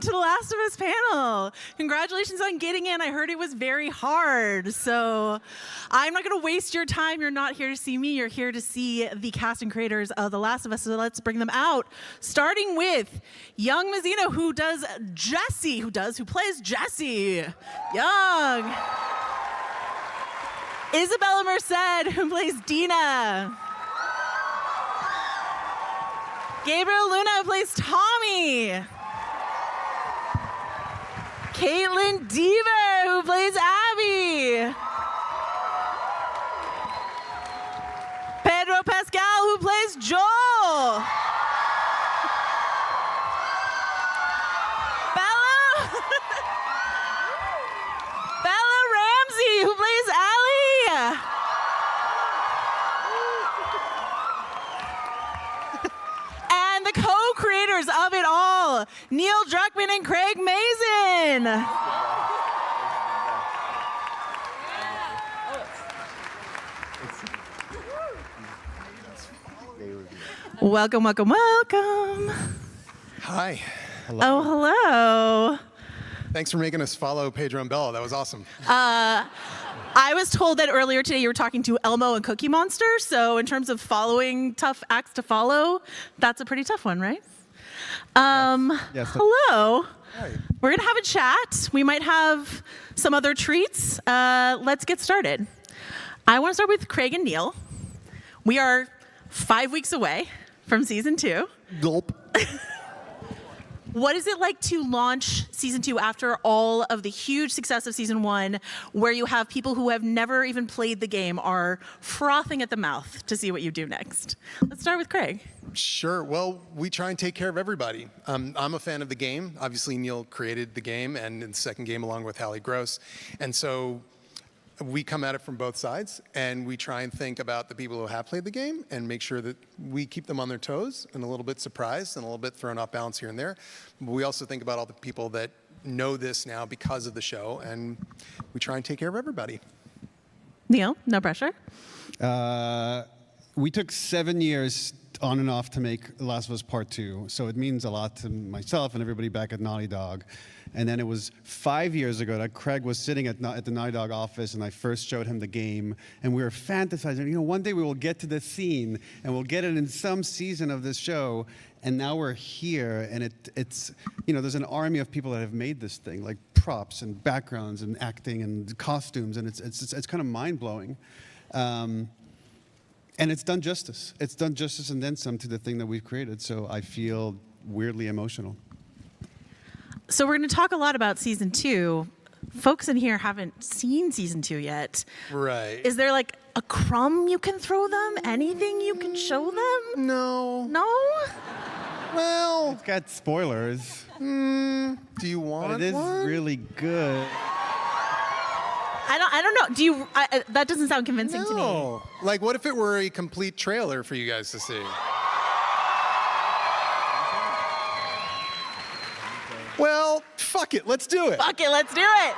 to the Last of Us panel. Congratulations on getting in. I heard it was very hard. So I'm not going to waste your time. You're not here to see me. You're here to see the cast and creators of The Last of Us. So let's bring them out. Starting with Young Mazino, who plays Jesse. Young. Isabela Merced, who plays Dina. Gabriel Luna, who plays Tommy. Kaitlyn Dever, who plays Abby. Pedro Pascal, who plays Joel. Bella Ramsey, who plays Allie. And the co-creators of it all, Neil Druckmann and Craig Mazin. Welcome, welcome, welcome. Hi. Hello. Oh, hello. Thanks for making us follow Pedro and Bella. That was awesome. I was told that earlier today you were talking to Elmo and Cookie Monster, so in terms of following tough acts to follow, that's a pretty tough one, right? Yes. Hello. Hi. We're going to have a chat. We might have some other treats. Let's get started. I want to start with Craig and Neil. We are 5 weeks away from season 2. Gulp. What is it like to launch season 2 after all of the huge success of season 1, where you have people who have never even played the game are frothing at the mouth to see what you do next? Let's start with Craig. Sure. Well, we try and take care of everybody. I'm a fan of the game. Obviously, Neil created the game and the second game along with Hallie Gross. And so we come at it from both sides, and we try and think about the people who have played the game and make sure that we keep them on their toes and a little bit surprised and a little bit thrown off balance here and there. But we also think about all the people that know this now because of the show, and we try and take care of everybody. Neil, no pressure. We took 7 years on and off to make The Last of Us Part 2, so it means a lot to myself and everybody back at Naughty Dog. And then it was 5 years ago that Craig was sitting at the Naughty Dog office, and I first showed him the game, and we were fantasizing, one day we will get to this scene, and we'll get it in some season of this show. And now we're here, and it's there's an army of people that have made this thing, like props and backgrounds and acting and costumes, and it's kind of mind-blowing. And it's done justice. It's done justice and then some to the thing that we've created, so I feel weirdly emotional. So we're going to talk a lot about season 2. Folks in here haven't seen season 2 yet. Right. Is there like a crumb you can throw them? Anything you can show them? No. No? Well, It's got spoilers, do you want but it is one? really good. I don't know. Do you? That doesn't sound convincing to me. No. Like, what if it were a complete trailer for you guys to see? Well, fuck it. Let's do it. Fuck it, let's do it.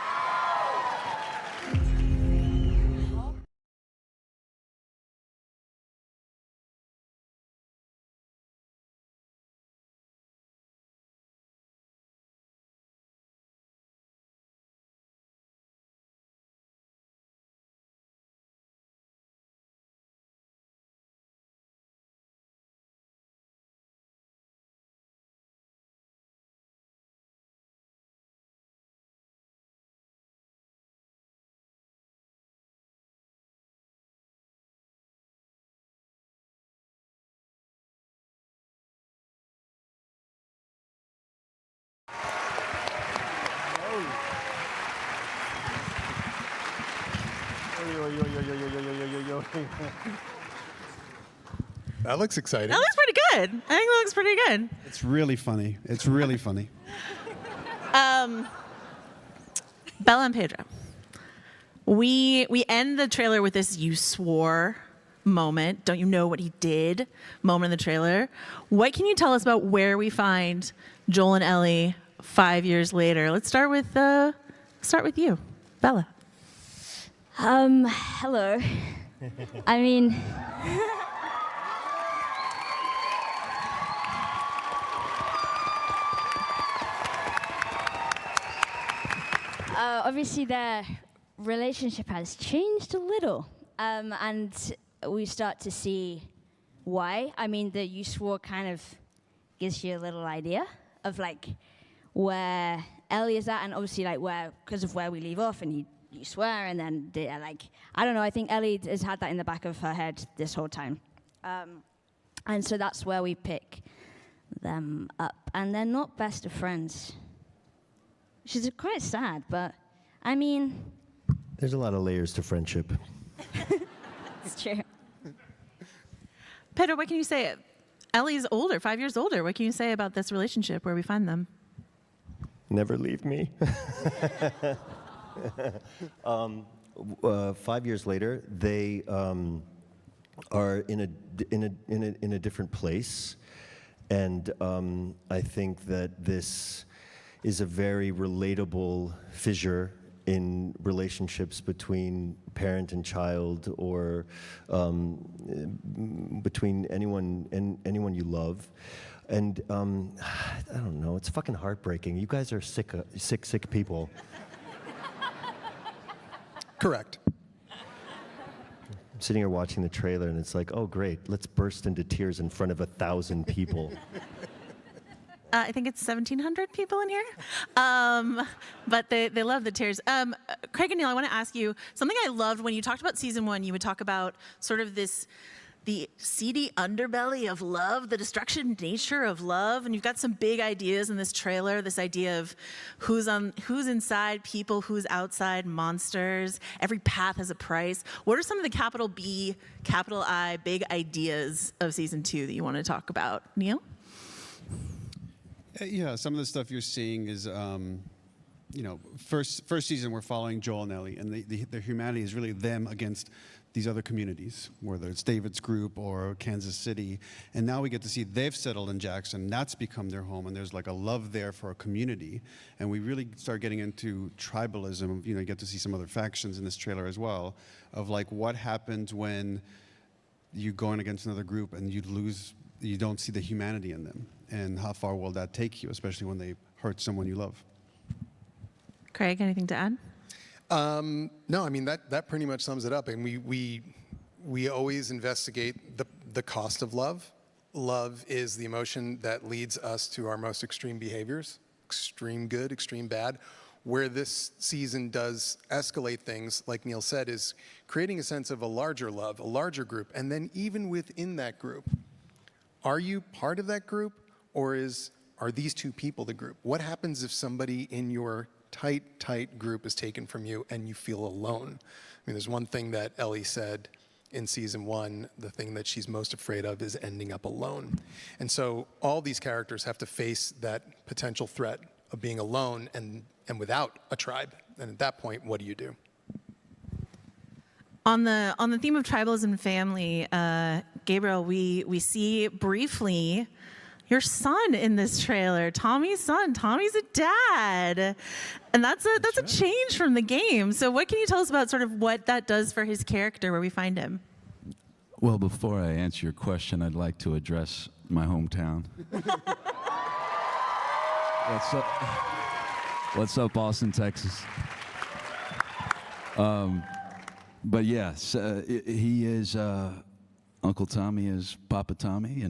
That looks exciting. That looks pretty good. I think that looks pretty good. It's really funny. It's really funny. Bella and Pedro. We end the trailer with this "you swore" moment. Don't you know what he did? Moment in the trailer. What can you tell us about where we find Joel and Ellie 5 years later? Let's start with you, Bella. Hello. I mean, obviously their relationship has changed a little, and we start to see why. I mean, the you swore kind of gives you a little idea of like where Ellie is at, and obviously like where, because of where we leave off, and you swear, and then like, I don't know, I think Ellie has had that in the back of her head this whole time. And so that's where we pick them up. And they're not best of friends. Which is quite sad, but I mean... There's a lot of layers to friendship. It's true. Pedro, what can you say? Ellie's older, 5 years older. What can you say about this relationship, where we find them? Never leave me. 5 years later, they are in a different place, and I think that this is a very relatable fissure in relationships between parent and child, or between anyone you love. And I don't know, it's fucking heartbreaking. You guys are sick people. Correct. I'm sitting here watching the trailer, and it's like, oh great, let's burst into tears in front of 1,000 people. I think it's 1,700 people in here, but they love the tears. Craig and Neil, I want to ask you something I loved when you talked about season 1. You would talk about sort of the seedy underbelly of love, the destruction nature of love, and you've got some big ideas in this trailer. This idea of who's inside people, who's outside monsters. Every path has a price. What are some of the capital B, capital I, big ideas of season 2 that you want to talk about, Neil? Yeah, some of the stuff you're seeing is, first season we're following Joel and Ellie, and their humanity is really them against these other communities, whether it's David's group or Kansas City. And now we get to see they've settled in Jackson. That's become their home, and there's like a love there for a community. And we really start getting into tribalism. You get to see some other factions in this trailer as well, of like what happens when you're going against another group and you don't see the humanity in them. And how far will that take you, especially when they hurt someone you love? Craig, anything to add? No, I mean, that pretty much sums it up. And we always investigate the cost of love. Love is the emotion that leads us to our most extreme behaviors, extreme good, extreme bad. Where this season does escalate things, like Neil said, is creating a sense of a larger love, a larger group. And then even within that group, are you part of that group, or are these two people the group? What happens if somebody in your tight group is taken from you and you feel alone? I mean, there's one thing that Ellie said in season 1, the thing that she's most afraid of is ending up alone. And so all these characters have to face that potential threat of being alone and without a tribe. And at that point, what do you do? On the theme of tribalism and family, Gabriel, we see briefly your son in this trailer, Tommy's son. Tommy's a dad, and that's a change from the game. So what can you tell us about sort of what that does for his character, where we find him? Well, before I answer your question, I'd like to address my hometown. What's up, Austin, Texas? But yes, he is, Uncle Tommy is Papa Tommy,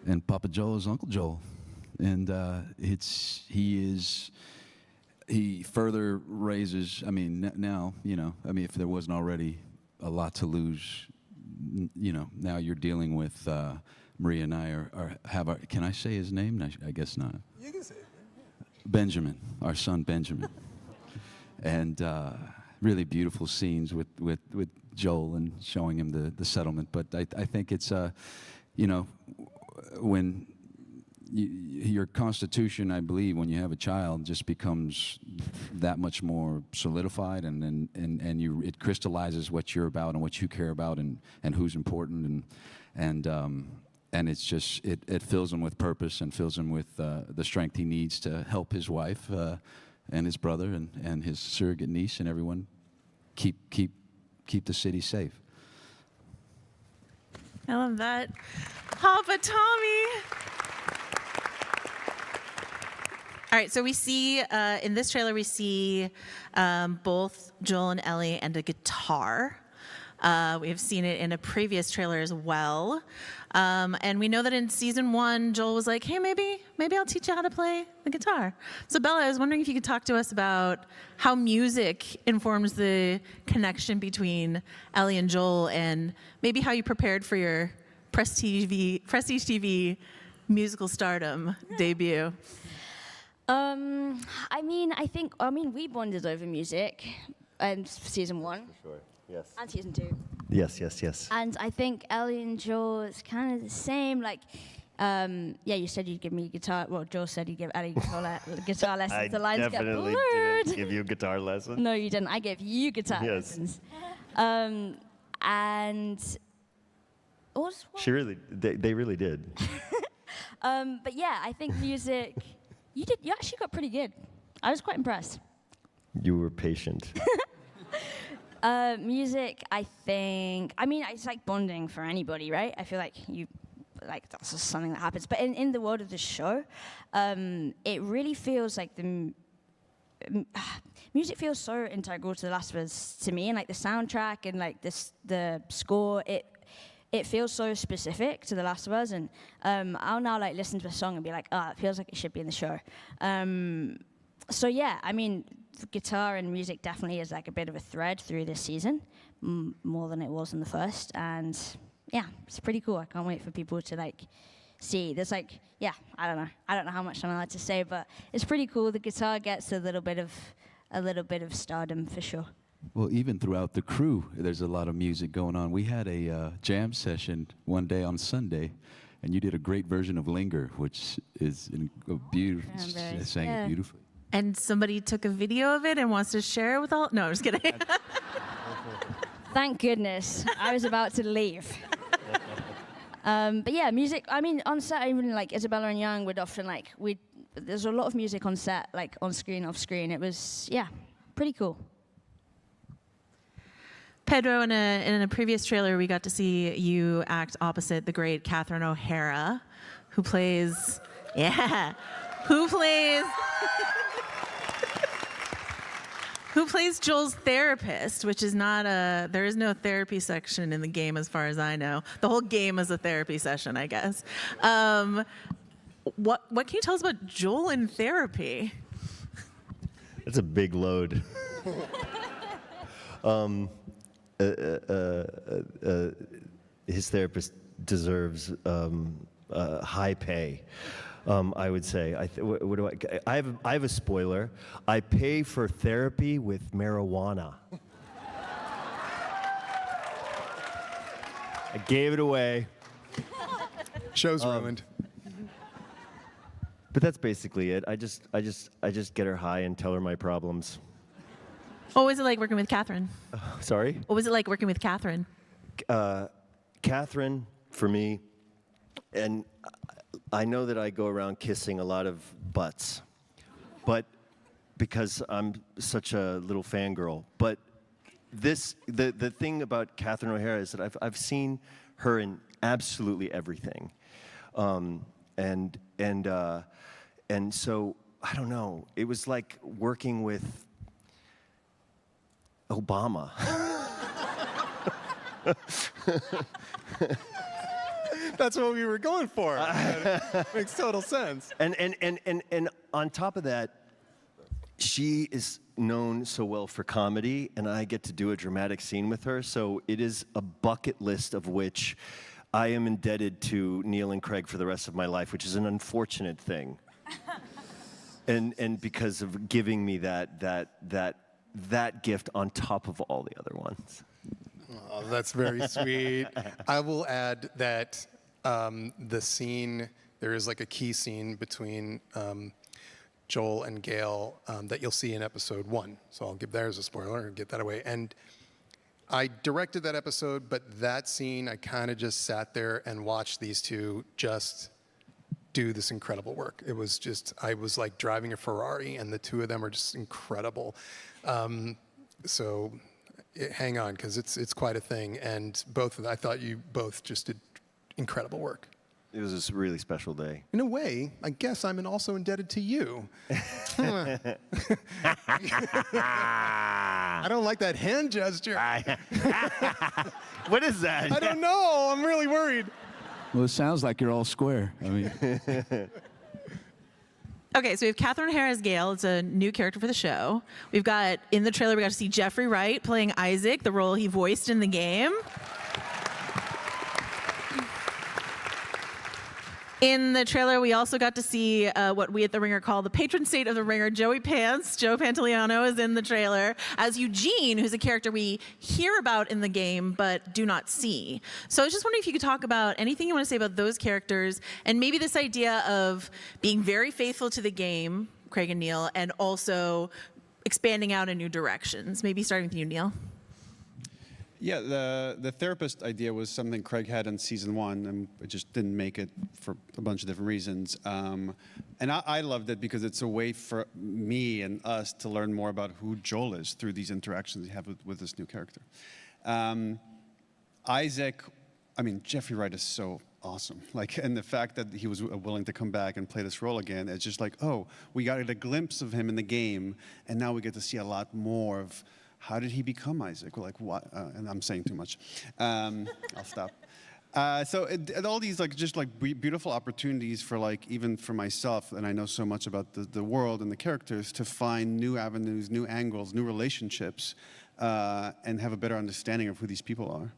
and Papa Joel is Uncle Joel. And he further raises, I mean, now, if there wasn't already a lot to lose, now you're dealing with, Maria and I can I say his name? I guess not. You can say it. Benjamin, our son Benjamin. And really beautiful scenes with Joel and showing him the settlement. But I think it's, when your constitution, I believe, when you have a child, just becomes that much more solidified, and it crystallizes what you're about and what you care about, and who's important, and it's just it fills him with purpose and fills him with the strength he needs to help his wife and his brother and his surrogate niece and everyone keep the city safe. I love that. Papa Tommy. All right, so we see in this trailer we see both Joel and Ellie and a guitar. We have seen it in a previous trailer as well, and we know that in season 1, Joel was like, "Hey, maybe I'll teach you how to play the guitar." So Bella, I was wondering if you could talk to us about how music informs the connection between Ellie and Joel, and maybe how you prepared for your Prestige TV musical stardom debut. I mean, we bonded over music in season 1 Sure. Yes. and season 2. Yes. And I think Ellie and Joel is kind of the same. Like, you said you'd give me guitar. Well, Joel said he'd give Ellie guitar lessons. I The lines get definitely blurred. didn't give you a guitar lesson. No, you didn't. I gave you guitar Yes. lessons. And what? They really did. But yeah, I think music. You actually got pretty good. I was quite impressed. You were patient. Music, I think. I mean, it's like bonding for anybody, right? I feel like that's just something that happens. But in the world of the show, it really feels like music feels so integral to The Last of Us to me, and like the soundtrack and like the score. It feels so specific to The Last of Us, and I'll now like listen to a song and be like, it feels like it should be in the show. So yeah, I mean, guitar and music definitely is like a bit of a thread through this season, more than it was in the first, and yeah, it's pretty cool. I can't wait for people to like see. There's like, I don't know how much I'm allowed to say, but it's pretty cool. The guitar gets a little bit of stardom for sure. Well, even throughout the crew, there's a lot of music going on. We had a jam session one day on Sunday, and you did a great version of Linger, which is beautiful. Sang it beautifully. And somebody took a video of it and wants to share it with all. No, I'm just kidding. Thank goodness. I was about to leave. But yeah, music, I mean, on set, even like Isabela and Young would often like, there's a lot of music on set, like on screen, off screen. It was, pretty cool. Pedro, in a previous trailer, we got to see you act opposite the great Catherine O'Hara, who plays Joel's therapist, which is not there is no therapy section in the game as far as I know. The whole game is a therapy session, I guess. What can you tell us about Joel in therapy? That's a big load. His therapist deserves high pay. I would say. I have a spoiler. I pay for therapy with marijuana. I gave it away. Show's ruined. But that's basically it. I just get her high and tell her my problems. What was it like working with Catherine? Sorry? What was it like working with Catherine? Catherine, for me, and I know that I go around kissing a lot of butts, but because I'm such a little fangirl. But the thing about Catherine O'Hara is that I've seen her in absolutely everything, and so I don't know. It was like working with Obama. That's what we were going for. Makes total sense. And on top of that, she is known so well for comedy, and I get to do a dramatic scene with her. So it is a bucket list of which I am indebted to Neil and Craig for the rest of my life, which is an unfortunate thing. And because of giving me that gift on top of all the other ones. Oh, that's very sweet. I will add that the scene, there is like a key scene between Joel and Gail that you'll see in episode 1. So I'll give, there's a spoiler, and get that away. And I directed that episode, but that scene, I kind of just sat there and watched these two just do this incredible work. It was just, I was like driving a Ferrari, and the two of them are just incredible. So hang on, because it's quite a thing. And I thought you both just did incredible work. It was a really special day. In a way, I guess I'm also indebted to you. I don't like that hand gesture. What is that? I don't know. I'm really worried. Well, it sounds like you're all square. I mean, Okay, so we have Catherine Harris Gale. It's a new character for the show. We've got, in the trailer, we got to see Jeffrey Wright playing Isaac, the role he voiced in the game. In the trailer, we also got to see what we at The Ringer call the patron saint of The Ringer, Joey Pants. Joe Pantoliano is in the trailer as Eugene, who's a character we hear about in the game but do not see. So I was just wondering if you could talk about anything you want to say about those characters and maybe this idea of being very faithful to the game, Craig and Neil, and also expanding out in new directions. Maybe starting with you, Neil. Yeah, the therapist idea was something Craig had in season 1, and it just didn't make it for a bunch of different reasons. And I loved it because it's a way for me and us to learn more about who Joel is through these interactions we have with this new character. Isaac, I mean, Jeffrey Wright is so awesome. Like, and the fact that he was willing to come back and play this role again, it's just like, oh, we got a glimpse of him in the game, and now we get to see a lot more of how did he become Isaac? Like what? And I'm saying too much. I'll stop. So all these beautiful opportunities for even for myself, and I know so much about the world and the characters, to find new avenues, new angles, new relationships, and have a better understanding of who these people are.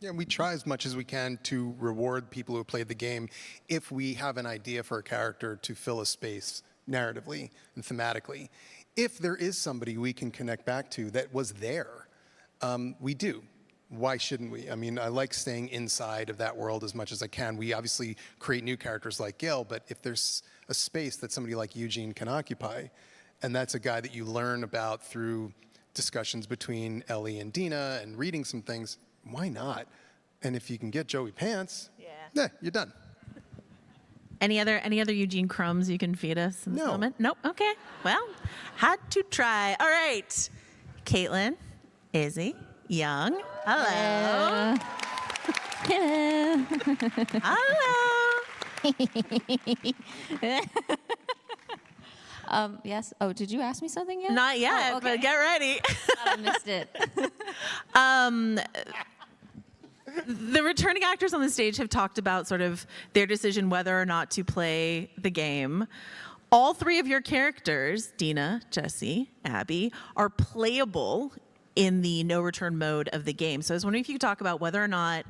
Yeah, we try as much as we can to reward people who have played the game if we have an idea for a character to fill a space narratively and thematically. If there is somebody we can connect back to that was there, we do. Why shouldn't we? I mean, I like staying inside of that world as much as I can. We obviously create new characters like Gale, but if there's a space that somebody like Eugene can occupy, and that's a guy that you learn about through discussions between Ellie and Dina and reading some things, why not? And if you can get Joey Pants, yeah, you're done. Any other Eugene crumbs you can feed us in this moment? Nope. Okay. Well, had to try. All right. Kaitlyn, Izzy, Young. Hello. Hello. Hello. Yes. Oh, did you ask me something yet? Not yet, Oh, okay. but get ready. I missed it. The returning actors on the stage have talked about sort of their decision whether or not to play the game. All three of your characters, Dina, Jesse, Abby, are playable in the no return mode of the game. So I was wondering if you could talk about whether or not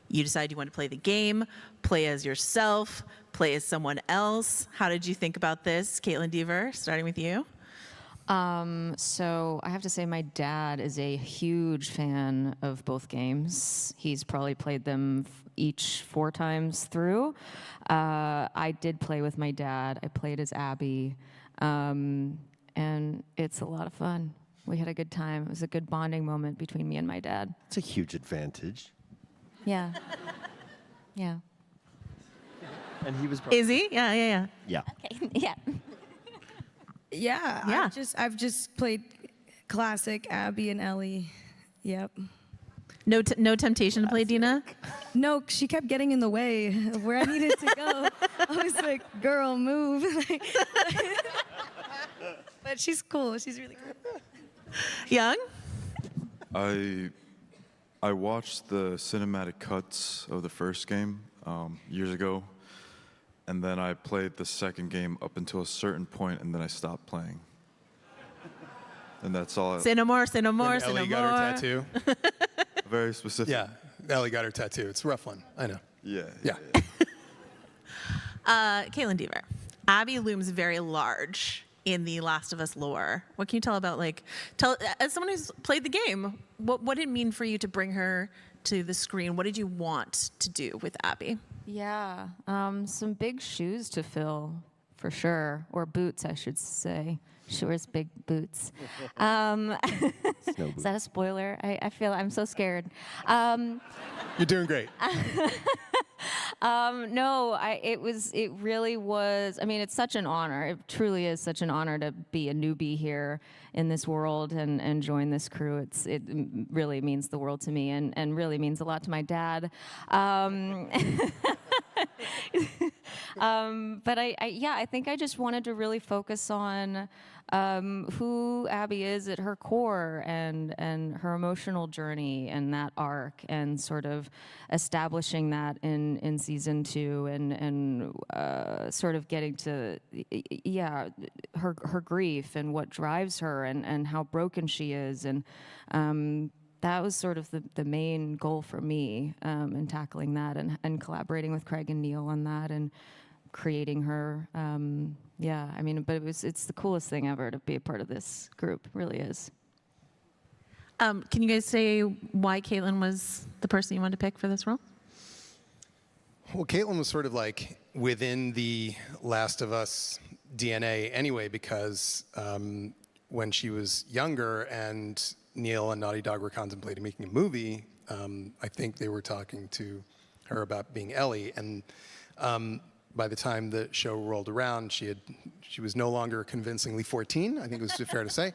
you decide you want to play the game, play as yourself, play as someone else. How did you think about this? Kaitlyn Dever, starting with you. So I have to say my dad is a huge fan of both games. He's probably played them each 4 times through. I did play with my dad. I played as Abby. And it's a lot of fun. We had a good time. It was a good bonding moment between me and my dad. It's a huge advantage. Yeah. Yeah. And he was Izzy? Yeah. Yeah. Okay. Yeah. Yeah. I've just played classic Abby and Ellie. Yep. No temptation to play Dina? No, she kept getting in the way of where I needed to go. I was like, girl, move. But she's cool. She's really cool. Young? I watched the cinematic cuts of the first game years ago, and then I played the second game up until a certain point, and then I stopped playing. And that's all. Say no more, say no more, say no Ellie more. got her tattoo. Very specific. Yeah, Ellie got her tattoo. It's a rough one. I know. Yeah. Kaitlyn Dever. Abby looms very large in the Last of Us lore. What can you tell about, as someone who's played the game, what did it mean for you to bring her to the screen? What did you want to do with Abby? Yeah. Some big shoes to fill, for sure. Or boots, I should say. She wears big boots. Is that a spoiler? I feel I'm so scared. You're doing great. No, it really was. I mean, it's such an honor. It truly is such an honor to be a newbie here in this world and join this crew. It really means the world to me and really means a lot to my dad. But I think I just wanted to really focus on who Abby is at her core and her emotional journey and that arc, and sort of establishing that in season 2, and sort of getting to her grief and what drives her, and how broken she is, and that was sort of the main goal for me in tackling that, and collaborating with Craig and Neil on that, and creating her. I mean, but it's the coolest thing ever to be a part of this group. It really is. Can you guys say why Kaitlyn was the person you wanted to pick for this role? Well, Kaitlyn was sort of like within the Last of Us DNA anyway, because when she was younger and Neil and Naughty Dog were contemplating making a movie, I think they were talking to her about being Ellie, and by the time the show rolled around, she was no longer convincingly 14, I think it was fair to say.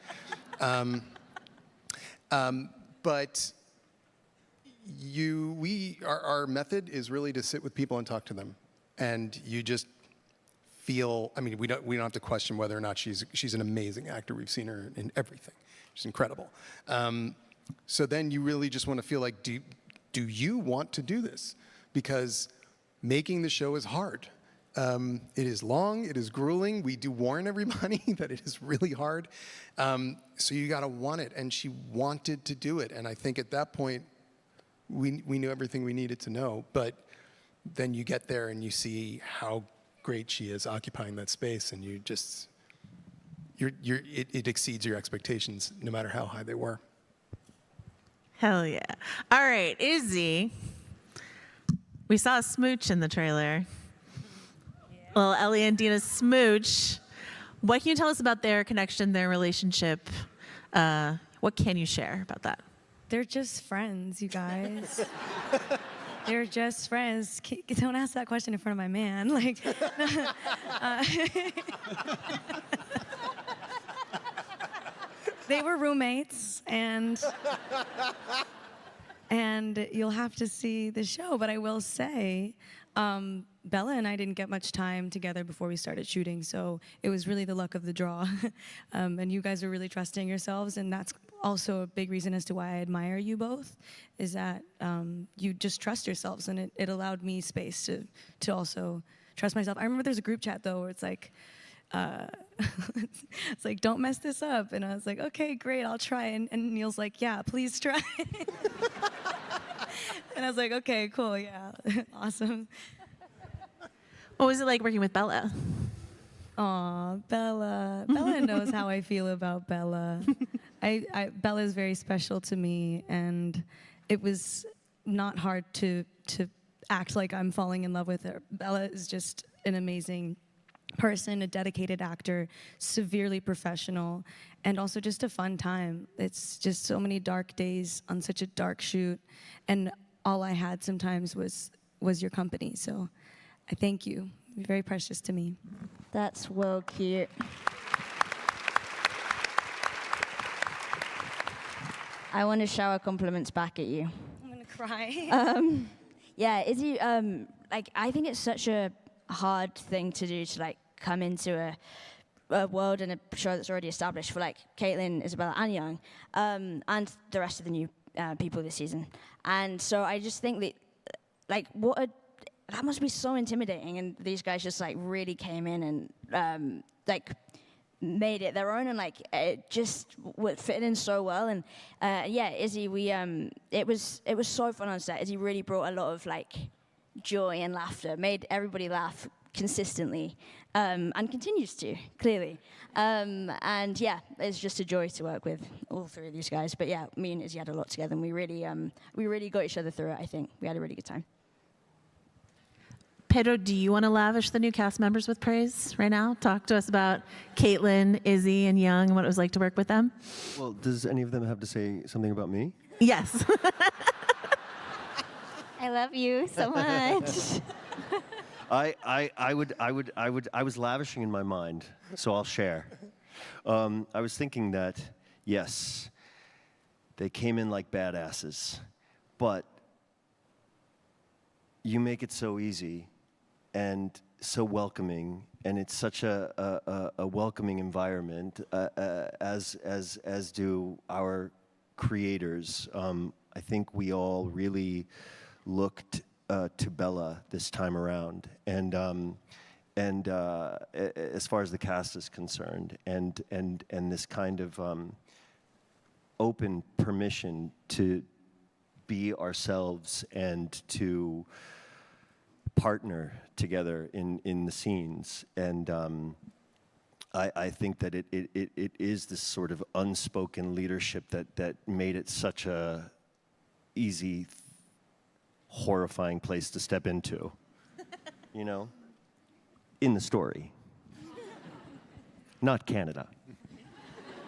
But our method is really to sit with people and talk to them, and you just feel. I mean, we don't have to question whether or not she's an amazing actor. We've seen her in everything. She's incredible. So then you really just want to feel like, do you want to do this? Because making the show is hard. It is long, it is grueling. We do warn everybody that it is really hard. So you gotta want it, and she wanted to do it. And I think at that point, we knew everything we needed to know, but then you get there and you see how great she is occupying that space, and it exceeds your expectations, no matter how high they were. Hell yeah. All right, Izzy. We saw a smooch in the trailer. Little Ellie and Dina smooch. What can you tell us about their connection, their relationship? What can you share about that? They're just friends, you guys. They're just friends. Don't ask that question in front of my man. Like, they were roommates, and you'll have to see the show. But I will say, Bella and I didn't get much time together before we started shooting, so it was really the luck of the draw. And you guys are really trusting yourselves, and that's also a big reason as to why I admire you both, is that you just trust yourselves, and it allowed me space to also trust myself. I remember there's a group chat, though, where it's like, it's like, don't mess this up. And I was like, okay, great, I'll try. And Neil's like, yeah, please try. And I was like, okay, cool, yeah, awesome. What was it like working with Bella? Aw, Bella. Bella knows how I feel about Bella. Bella is very special to me, and it was not hard to act like I'm falling in love with her. Bella is just an amazing person, a dedicated actor, severely professional, and also just a fun time. It's just so many dark days on such a dark shoot, and all I had sometimes was your company. So I thank you. You're very precious to me. That's well cute. I want to shower compliments back at you. I'm gonna cry. Yeah, Izzy, I think it's such a hard thing to do, to come into a world and a show that's already established for Kaitlyn, Isabela, and Young, and the rest of the new people this season. And so I just think that that must be so intimidating, and these guys just really came in and made it their own, and it just fit in so well. And Izzy, it was so fun on set. Izzy really brought a lot of joy and laughter, made everybody laugh consistently, and continues to, clearly. And yeah, it's just a joy to work with all three of these guys. But yeah, me and Izzy had a lot together, and we really got each other through it. I think we had a really good time. Pedro, do you want to lavish the new cast members with praise right now? Talk to us about Kaitlyn, Izzy, and Young, and what it was like to work with them. Well, does any of them have to say something about me? Yes. I love you so much. I was lavishing in my mind, so I'll share. I was thinking that, yes, they came in like badasses, but you make it so easy, and so welcoming, and it's such a welcoming environment, as do our creators. I think we all really looked to Bella this time around, and as far as the cast is concerned, and this kind of open permission to be ourselves and to partner together in the scenes. And I think that it is this sort of unspoken leadership that made it such a easy, horrifying place to step into, you know, in the story. Not Canada.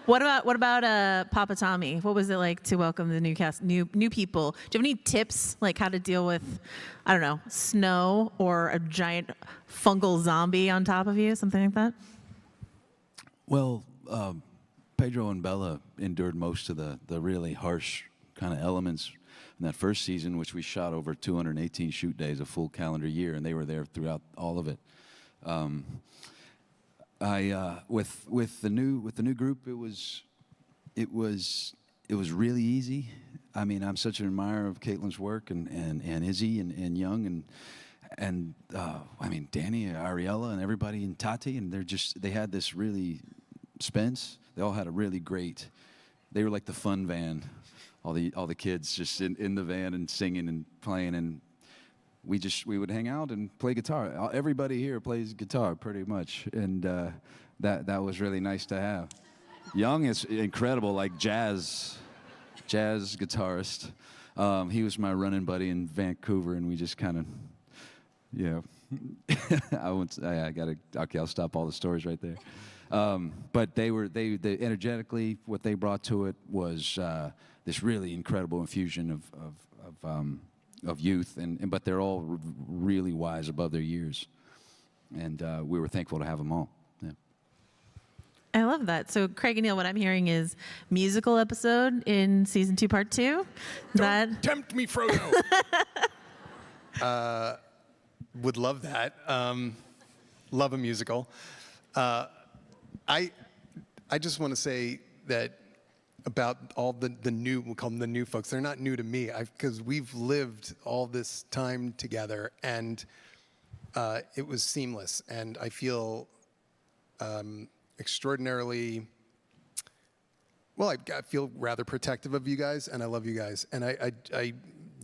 What about Papa Tommy? What was it like to welcome the new cast, new people? Do you have any tips, like how to deal with, I don't know, snow or a giant fungal zombie on top of you, something like that? Well, Pedro and Bella endured most of the really harsh kind of elements in that first season, which we shot over 218 shoot days, a full calendar year, and they were there throughout all of it. With the new group, it was really easy. I mean, I'm such an admirer of Kaitlyn's work and Izzy and Young and I mean Danny, Ariella, and everybody, and Tati, and they had this really Spence. They all had a really great. They were like the fun van, all the kids just in the van and singing and playing, and we would hang out and play guitar. Everybody here plays guitar pretty much, and that was really nice to have. Young is incredible, like jazz guitarist. He was my running buddy in Vancouver, and we just kind of, I'll stop all the stories right there. But they energetically, what they brought to it was this really incredible infusion of youth, but they're all really wise above their years, and we were thankful to have them all. Yeah. I love that. So Craig and Neil, what I'm hearing is musical episode in season 2, part 2. Don't tempt me, Frodo. Would love that. Love a musical. I just want to say that about all the new, we'll call them the new folks. They're not new to me, because we've lived all this time together, and it was seamless. And I feel extraordinarily, well, I feel rather protective of you guys, and I love you guys. And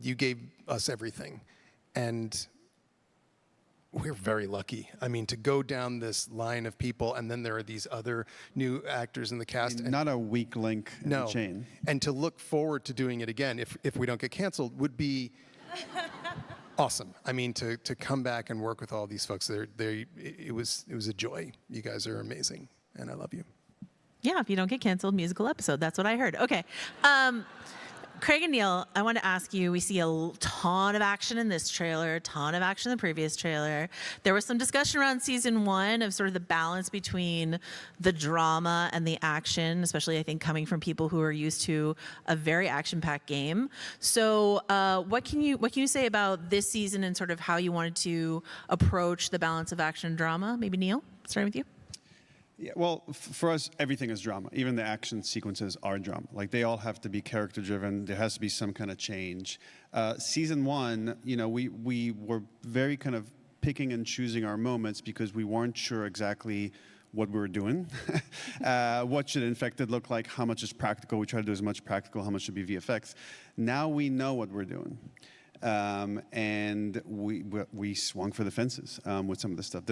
you gave us everything, and we're very lucky. I mean, to go down this line of people, and then there are these other new actors in the cast. I mean, not a weak link in the chain. And to look forward to doing it again, if we don't get canceled, would be awesome. I mean, to come back and work with all these folks, it was a joy. You guys are amazing, and I love you. Yeah, if you don't get canceled, musical episode. That's what I heard. Okay. Craig and Neil, I want to ask you, we see a ton of action in this trailer, a ton of action in the previous trailer. There was some discussion around season 1 of sort of the balance between the drama and the action, especially I think coming from people who are used to a very action-packed game. So what can you say about this season and sort of how you wanted to approach the balance of action and drama? Maybe Neil, starting with you. Yeah, well, for us, everything is drama. Even the action sequences are drama. Like, they all have to be character-driven. There has to be some kind of change. Season 1, we were very kind of picking and choosing our moments because we weren't sure exactly what we were doing. What should Infected look like? How much is practical? We try to do as much practical. How much should be VFX? Now we know what we're doing. And we swung for the fences with some of the stuff.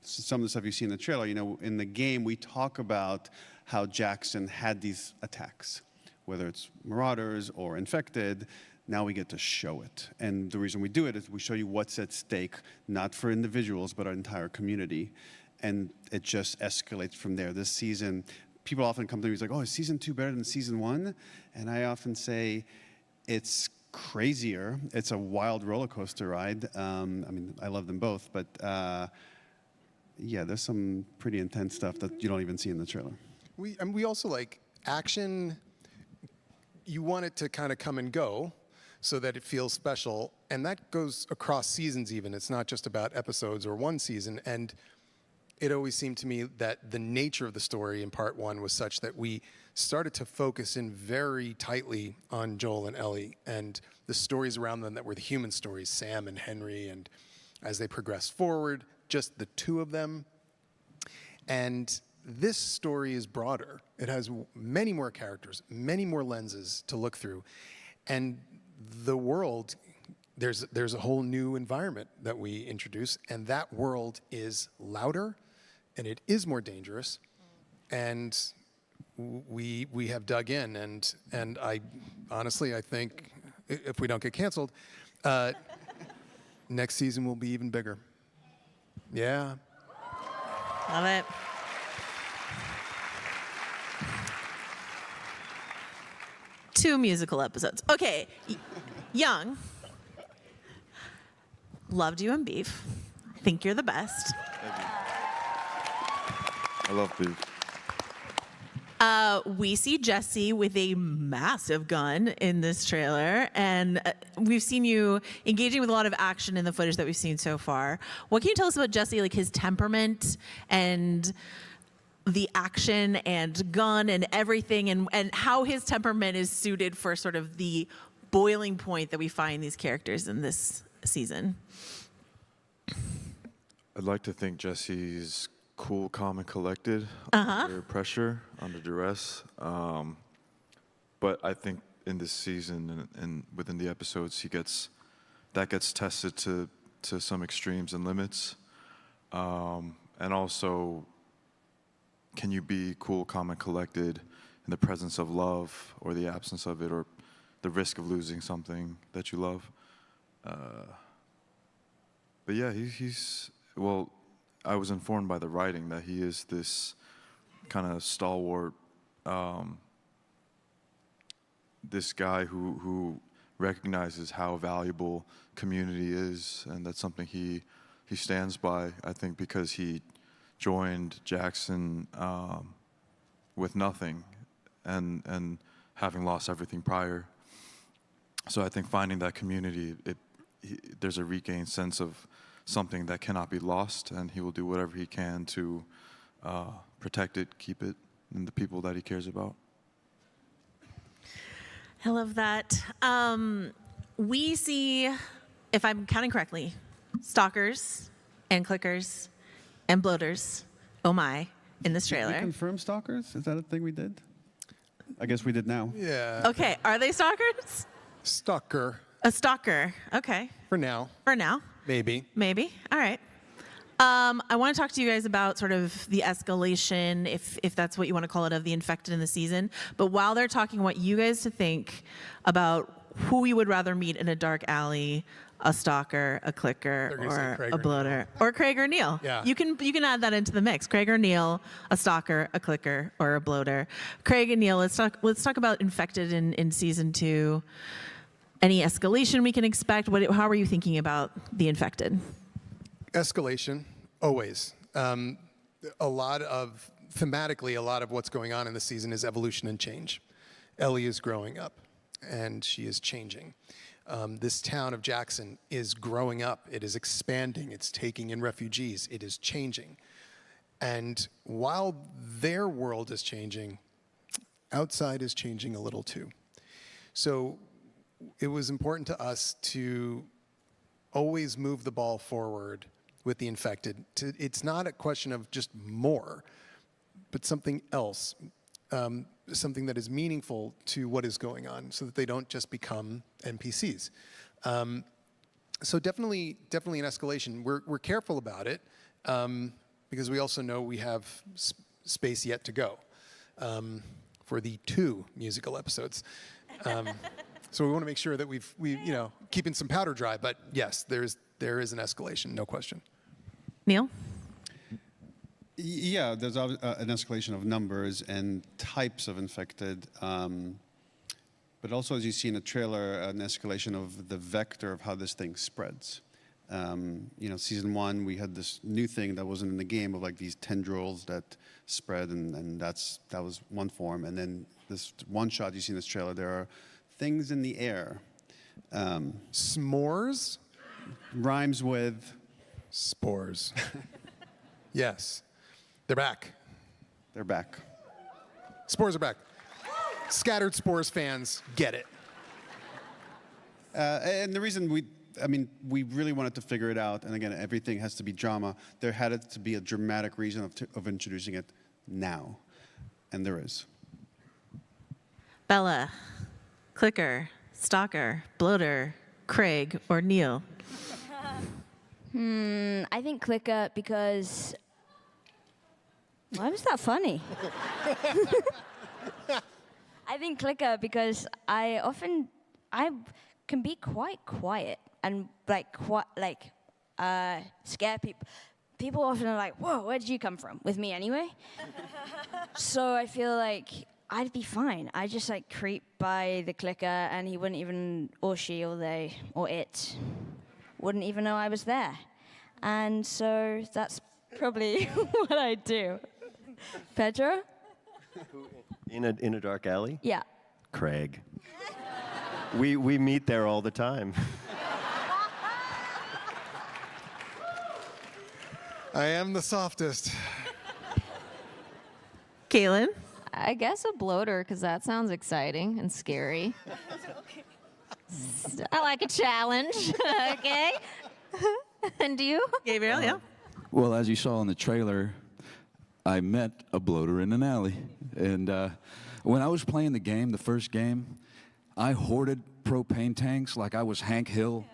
Some of the stuff you see in the trailer, in the game, we talk about how Jackson had these attacks, whether it's Marauders or Infected. Now we get to show it. And the reason we do it is we show you what's at stake, not for individuals, but our entire community. And it just escalates from there. This season, people often come to me and say, oh, is season 2 better than season 1? And I often say, it's crazier. It's a wild roller coaster ride. I mean, I love them both, but yeah, there's some pretty intense stuff that you don't even see in the trailer. We also like action. You want it to kind of come and go. so that it feels special. And that goes across seasons even. It's not just about episodes or one season. And it always seemed to me that the nature of the story in part one was such that we started to focus in very tightly on Joel and Ellie and the stories around them that were the human stories, Sam and Henry, and as they progressed forward, just the two of them. And this story is broader. It has many more characters, many more lenses to look through. And the world, there's a whole new environment that we introduce, and that world is louder, and it is more dangerous. And we have dug in, and I honestly, I think if we don't get canceled, next season will be even bigger. Yeah. Love it. Two musical episodes. Okay, Young. Loved you in Beef. Think you're the best. Thank you. I love Beef. We see Jesse with a massive gun in this trailer, and we've seen you engaging with a lot of action in the footage that we've seen so far. What can you tell us about Jesse, like his temperament and the action and gun and everything, and how his temperament is suited for sort of the boiling point that we find these characters in this season? I'd like to think Jesse's cool, calm, and collected under pressure, under duress. But I think in this season and within the episodes, that gets tested to some extremes and limits. And also, can you be cool, calm, and collected in the presence of love or the absence of it or the risk of losing something that you love? But yeah, well, I was informed by the writing that he is this kind of stalwart, this guy who recognizes how valuable community is, and that's something he stands by, I think, because he joined Jackson with nothing and having lost everything prior. So I think finding that community, there's a regained sense of something that cannot be lost, and he will do whatever he can to protect it, keep it, and the people that he cares about. I love that. We see, if I'm counting correctly, stalkers and clickers and bloaters, oh my, in this Did we trailer. confirm stalkers? Is that a thing we did? I guess we did now. Yeah. Okay, are they stalkers? Stalker, A stalker, okay, for now, for now. maybe. Maybe. All right. I want to talk to you guys about sort of the escalation, if that's what you want to call it, of the infected in the season. But while they're talking, I want you guys to think about who you would rather meet in a dark alley: a stalker, a clicker, They're gonna say or Craig a or bloater, or Craig or Neil. Yeah. You can add that into the mix. Craig or Neil, a stalker, a clicker, or a bloater. Craig and Neil, let's talk about infected in season 2. Any escalation we can expect? How are you thinking about the infected? Escalation, always. Thematically, a lot of what's going on in the season is evolution and change. Ellie is growing up, and she is changing. This town of Jackson is growing up. It is expanding. It's taking in refugees. It is changing. And while their world is changing, outside is changing a little too. So it was important to us to always move the ball forward with the infected. It's not a question of just more, but something else, something that is meaningful to what is going on, so that they don't just become NPCs. So definitely an escalation. We're careful about it because we also know we have space yet to go for the 2 musical episodes. So we want to make sure that we keeping some powder dry. But yes, there is an escalation, no question. Neil? Yeah, there's an escalation of numbers and types of infected. But also, as you see in the trailer, an escalation of the vector of how this thing spreads. Season 1, we had this new thing that wasn't in the game of like these tendrils that spread, and that was one form. And then this one shot you see in this trailer, there are things in the air. S'mores? Rhymes with Spores. Yes. They're back. they're back. Spores are back. Scattered Spores fans get it. And the reason we really wanted to figure it out, and again, everything has to be drama. There had to be a dramatic reason of introducing it now, and there is. Bella, clicker, stalker, bloater, Craig, or Neil? I think clicker because. Why was that funny? I think clicker because I can be quite quiet and scare people. People often are like, "Whoa, where did you come from?" With me anyway. So I feel like I'd be fine. I just creep by the clicker, and he wouldn't even, or she, or they, or it, wouldn't even know I was there. And so that's probably what I do. Pedro? In a dark alley? Yeah. Craig. We meet there all the time. I am the softest. Kaitlyn? I guess a bloater, because that sounds exciting and scary. I like a challenge, okay? And you? Gabriel, yeah. Well, as you saw in the trailer, I met a bloater in an alley. And when I was playing the game, the first game, I hoarded propane tanks like I was Hank Hill.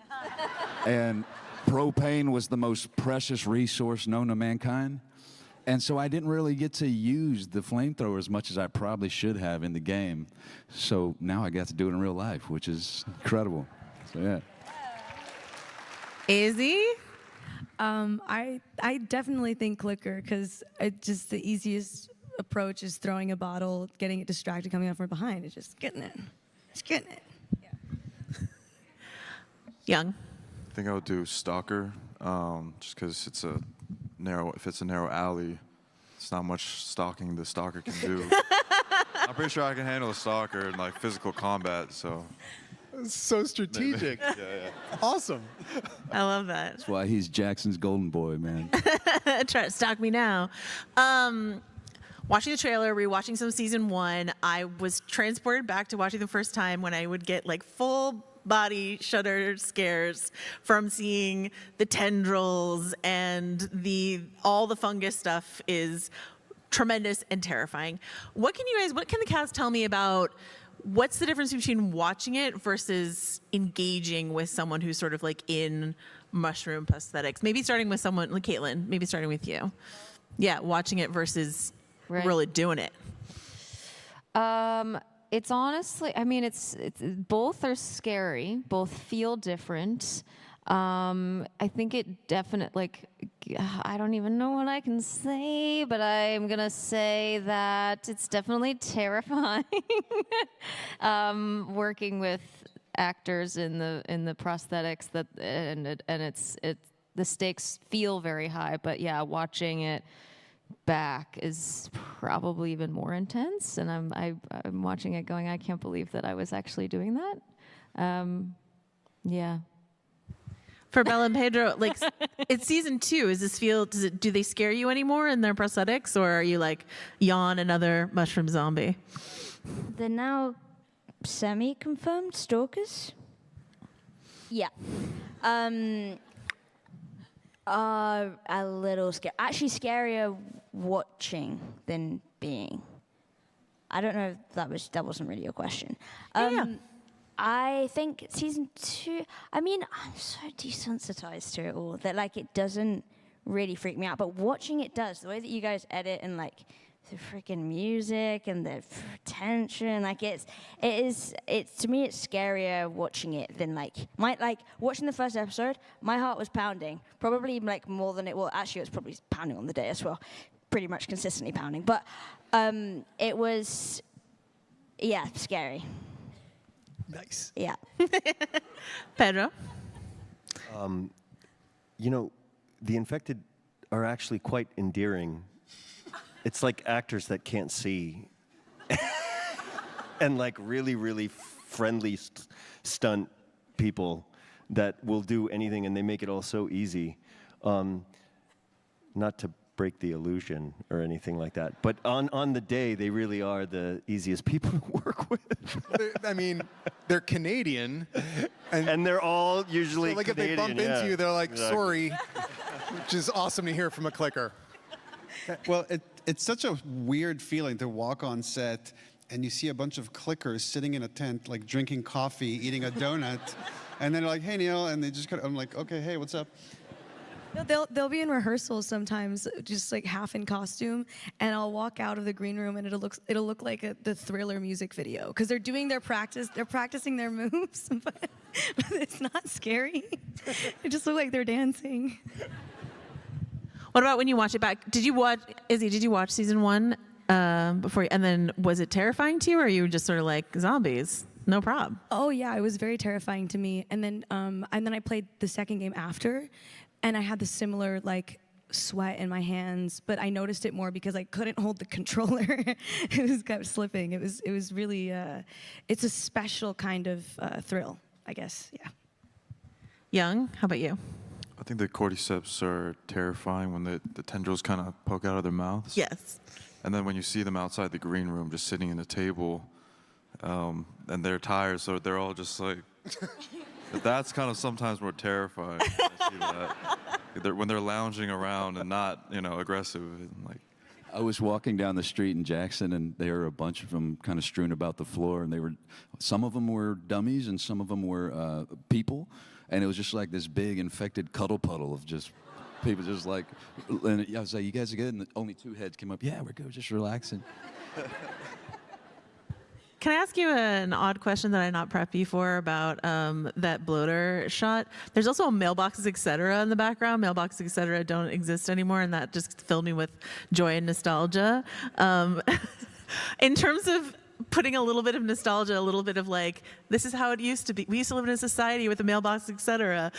And propane was the most precious resource known to mankind. And so I didn't really get to use the flamethrower as much as I probably should have in the game. So now I got to do it in real life, which is incredible. So, yeah. Izzy? I definitely think clicker because just the easiest approach is throwing a bottle, getting it distracted, coming up from behind, and just getting it. Just getting it. Yeah. Young? I think I would do stalker, just because if it's a narrow alley, it's not much stalking the stalker can do. I'm pretty sure I can handle a stalker in physical combat, so. So strategic. Yeah. Awesome. I love that. That's why he's Jackson's golden boy, man. Try to stalk me now. Watching the trailer, rewatching some season 1, I was transported back to watching the first time when I would get full body shudder scares from seeing the tendrils and all the fungus stuff is tremendous and terrifying. What can the cast tell me about what's the difference between watching it versus engaging with someone who's sort of in mushroom prosthetics? Maybe starting with someone like Kaitlyn, maybe starting with you. Yeah, watching it versus really doing it. It's honestly, it's both are scary, both feel different. I think it definitely, I don't even know what I can say, but I'm gonna say that it's definitely terrifying. Working with actors in the prosthetics the stakes feel very high, but yeah, watching it back is probably even more intense, and I'm watching it going, I can't believe that I was actually doing that. Yeah. For Bella and Pedro, it's season 2. Do they scare you anymore in their prosthetics, or are you yawn, another mushroom zombie? They're now semi-confirmed stalkers. Yeah. A little scary. Actually, scarier watching than being. I don't know if that wasn't really your question. Yeah. I think season 2. I'm so desensitized to it all that it doesn't really freak me out. But watching it does. The way that you guys edit and the freaking music and the tension, it's to me it's scarier watching it than watching the first episode. My heart was pounding, probably more than it. Well, actually, it was probably pounding on the day as well, pretty much consistently pounding. But it was, scary. Nice. Yeah. Pedro? The infected are actually quite endearing. It's like actors that can't see. And really, really friendly stunt people that will do anything, and they make it all so easy. Not to break the illusion or anything like that, but on the day, they really are the easiest people to work with. I mean, they're Canadian. And they're all usually so, like, Canadian, if they bump into you, they're like, exactly. sorry, which is awesome to hear from a clicker. Well, it's such a weird feeling to walk on set and you see a bunch of clickers sitting in a tent, like drinking coffee, eating a donut, and then they're like, hey, Neil, and they just I'm like, okay, hey, what's up? No, they'll be in rehearsals sometimes, just like half in costume, and I'll walk out of the green room and it'll look like the Thriller music video because they're doing their practice, they're practicing their moves, but it's not scary. It just look like they're dancing. What about when you watch it back? Did you watch season 1 before? And then was it terrifying to you, or are you just sort of like zombies? No problem. Oh yeah, it was very terrifying to me. And then I played the second game after, and I had the similar like sweat in my hands, but I noticed it more because I couldn't hold the controller. It kept slipping. It was really it's a special kind of thrill, I guess. Yeah. Young, how about you? I think the cordyceps are terrifying when the tendrils kind of poke out of their mouths. Yes. And then when you see them outside the green room just sitting in a table, and they're tired, so they're all just like, that's kind of sometimes more terrifying. I see that. When they're lounging around and not, aggressive. And like. I was walking down the street in Jackson, and there were a bunch of them kind of strewn about the floor, and some of them were dummies, and some of them were people, and it was just like this big infected cuddle puddle of just people just like, and I was like, you guys are good? And only 2 heads came up, yeah, we're good, just relaxing. Can I ask you an odd question that I not prepped you for about that bloater shot? There's also a mailboxes, etc. in the background. Mailboxes, etc. don't exist anymore, and that just filled me with joy and nostalgia. In terms of putting a little bit of nostalgia, a little bit of like, this is how it used to be. We used to live in a society with a mailbox, etc.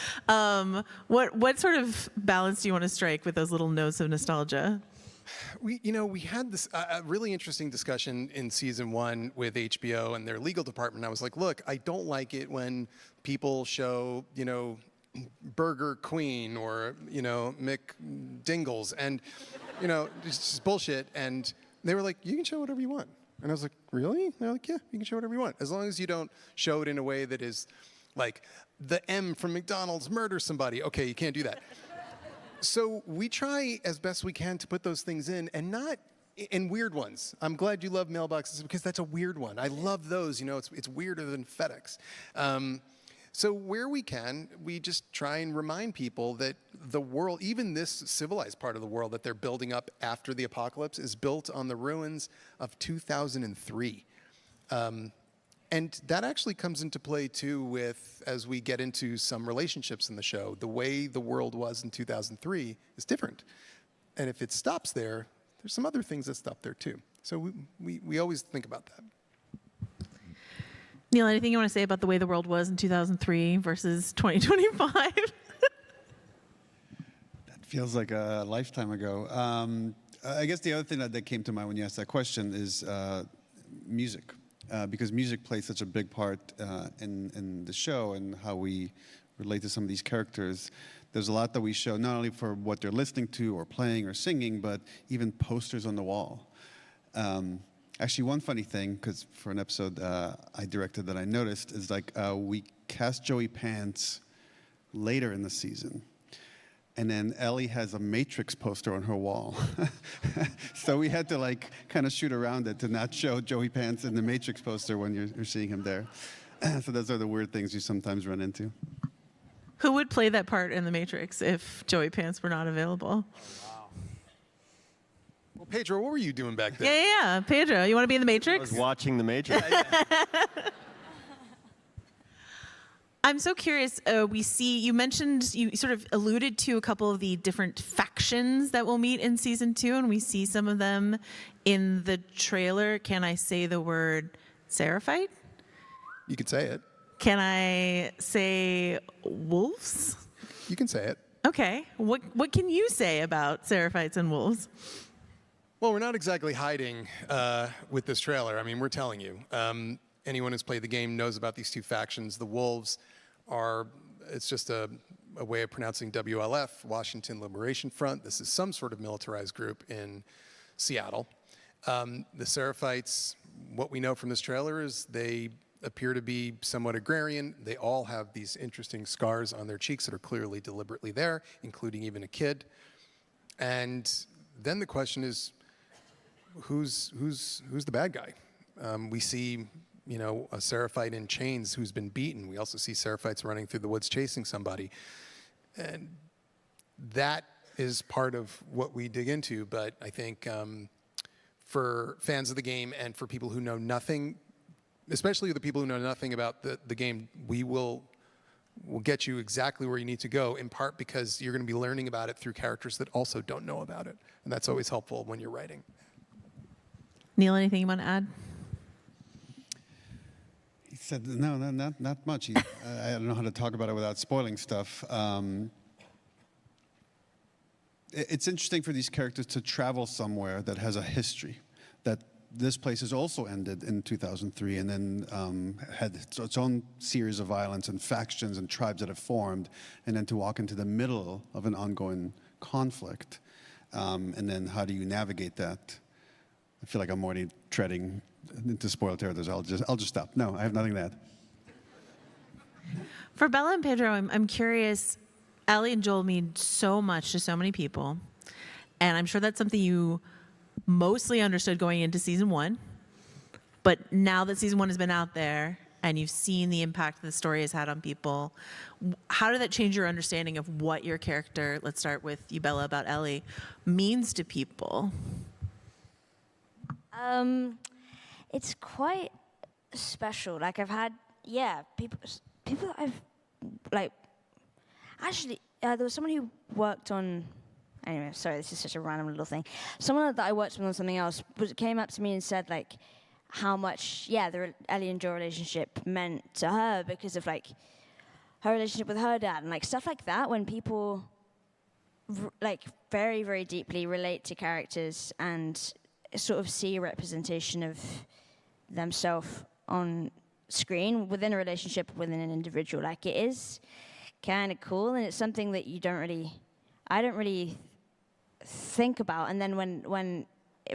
What sort of balance do you want to strike with those little notes of nostalgia? We had this really interesting discussion in season 1 with HBO and their legal department. I was like, look, I don't like it when people show, Burger Queen or, McDingles and, it's just bullshit. And they were like, you can show whatever you want. And I was like, really? And they're like, yeah, you can show whatever you want. As long as you don't show it in a way that is like the M from McDonald's murders somebody. Okay, you can't do that. So we try as best we can to put those things in, and not in weird ones. I'm glad you love mailboxes because that's a weird one. I love those. It's weirder than FedEx. So where we can, we just try and remind people that the world, even this civilized part of the world that they're building up after the apocalypse, is built on the ruins of 2003. And that actually comes into play too as we get into some relationships in the show. The way the world was in 2003 is different. And if it stops there, there's some other things that stop there too. So we always think about that. Neil, anything you want to say about the way the world was in 2003 versus 2025? That feels like a lifetime ago. I guess the other thing that came to mind when you asked that question is music. Because music plays such a big part in the show and how we relate to some of these characters. There's a lot that we show, not only for what they're listening to or playing or singing, but even posters on the wall. Actually, one funny thing, because for an episode I directed that I noticed, is like we cast Joey Pants later in the season. And then Ellie has a Matrix poster on her wall. So we had to kind of shoot around it to not show Joey Pants in the Matrix poster when you're seeing him there. So those are the weird things you sometimes run into. Who would play that part in The Matrix if Joey Pants were not available? Well, Pedro, what were you doing back there? Yeah. Pedro, you want to be in The Matrix? I was watching The Matrix. I'm so curious. You mentioned, you sort of alluded to a couple of the different factions that we'll meet in season 2, and we see some of them in the trailer. Can I say the word Seraphite? You can say it. Can I say wolves? You can say it. Okay. What can you say about Seraphites and wolves? Well, we're not exactly hiding with this trailer. I mean, we're telling you. Anyone who's played the game knows about these 2 factions. The wolves it's just a way of pronouncing WLF, Washington Liberation Front. This is some sort of militarized group in Seattle. The Seraphites, what we know from this trailer is they appear to be somewhat agrarian. They all have these interesting scars on their cheeks that are clearly deliberately there, including even a kid. And then the question is, who's the bad guy? We see, you know, a Seraphite in chains who's been beaten. We also see Seraphites running through the woods chasing somebody. And that is part of what we dig into. But I think for fans of the game and for people who know nothing, especially the people who know nothing about the game, we'll get you exactly where you need to go, in part because you're going to be learning about it through characters that also don't know about it. And that's always helpful when you're writing. Neil, anything you want to add? He said, no, not much. I don't know how to talk about it without spoiling stuff. It's interesting for these characters to travel somewhere that has a history, that this place has also ended in 2003 and then had its own series of violence and factions and tribes that have formed, and then to walk into the middle of an ongoing conflict. And then how do you navigate that? I feel like I'm already treading into spoiled territories. I'll just stop. No, I have nothing to add. For Bella and Pedro, I'm curious. Ellie and Joel mean so much to so many people, and I'm sure that's something you mostly understood going into season 1. But now that season 1 has been out there and you've seen the impact the story has had on people, how did that change your understanding of what your character, let's start with you, Bella, about Ellie, means to people? It's quite special. Like I've had, people that I've, like, actually, there was someone who worked on, anyway, sorry, this is such a random little thing. Someone that I worked with on something else came up to me and said, like, how much, the Ellie and Joel relationship meant to her because of, like, her relationship with her dad and, like, stuff like that when people, like, very, very deeply relate to characters and sort of see a representation of themselves on screen within a relationship within an individual. Like, it is kind of cool, and it's something that I don't really think about. And then when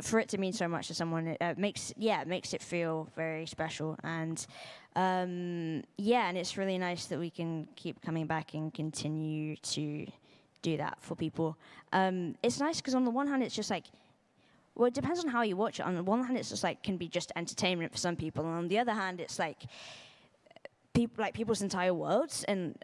for it to mean so much to someone, it makes it feel very special. And and it's really nice that we can keep coming back and continue to do that for people. It's nice because on the one hand, it's just like, well, it depends on how you watch it. On the one hand, it's just like can be just entertainment for some people, and on the other hand, it's like people's entire worlds and